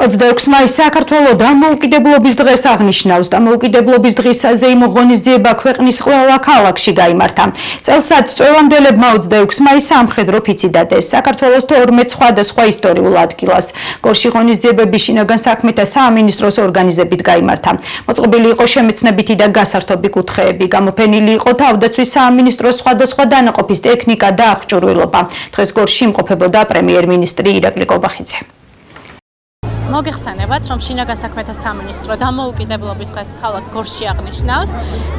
26 მაისს საქართველოს დამოუკიდებლობის დღეს აღნიშნავს. დამოუკიდებლობის დღის საზეიმო ღონისძიება ქვეყნის ყველა ქალაქში გაიმართა. წელსაც წვევამდელებმა 26 მაისს სამხედრო ფიცი დადეს საქართველოს 12 სხვადასხვა ისტორიულ ადგილას. გორში ღონისძიებები შინაგან საქმეთა სამინისტროს ორგანიზებით გაიმართა. მოწყობილი იყო შემეცნებითი და გასართობი კუთხეები. გამოფენილი იყო თავდაცვის სამინისტროს სხვადასხვა დანაყოფის ტექნიკა და აღჭურვილობა. დღეს გორში იმყოფებოდა პრემიერ-მინისტრი ირაკლი კობახიძე. მოგეხსენებათ, რომ შინაგან საქმეთა სამინისტრო დამოუკიდებლობის დღეს ქალაქ გორში აღნიშნავს.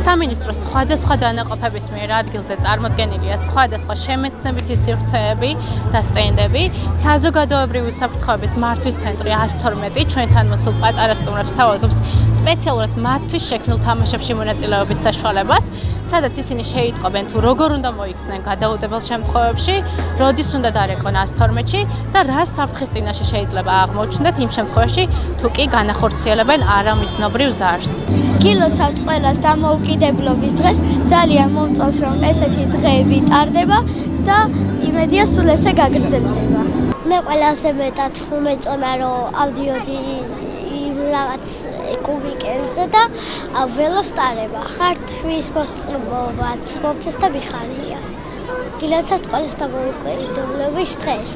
სამინისტროს სხვადასხვა დანაყოფების მიერ ადგილზე წარმოდგენილია სხვადასხვა შემეცნებითი სივრცეები და სტენდები. საზოგადოებრივი უსაფრთხოების მართვის ცენტრი 112 ჩვენთან მოსულ პატარა სტუმრებს თავაზობს სპეციალურად მათთვის შექმნილ თამაშებში მონაწილეობის საშუალებას, სადაც ისინი შეიტყობენ თუ როგორ უნდა მოიქცნენ გადაუდებელ შემთხვევებში, როდის უნდა დარეკონ 112-ში და რა საფრთხის წინაშე შეიძლება აღმოჩნდეთ იმ შემთხვევაში, თუ კი განახორციელებენ არამისნობრივ ზარს. გილოცავთ ყველას დამოუკიდებლობის დღეს, ძალიან მომწონს რომ ესეთი დღეები ტარდება და იმედია სულ ესე გაგრძელდება. მე ყველაზე მეტად მომეწონა რომ ავდიოდი რაღაც კუბიკებზე და ველოს ტარება. ხართვის მოწმობაც მომწეს და მიხარია. გილოცავთ ყველას დამოუკიდებლობის დღეს.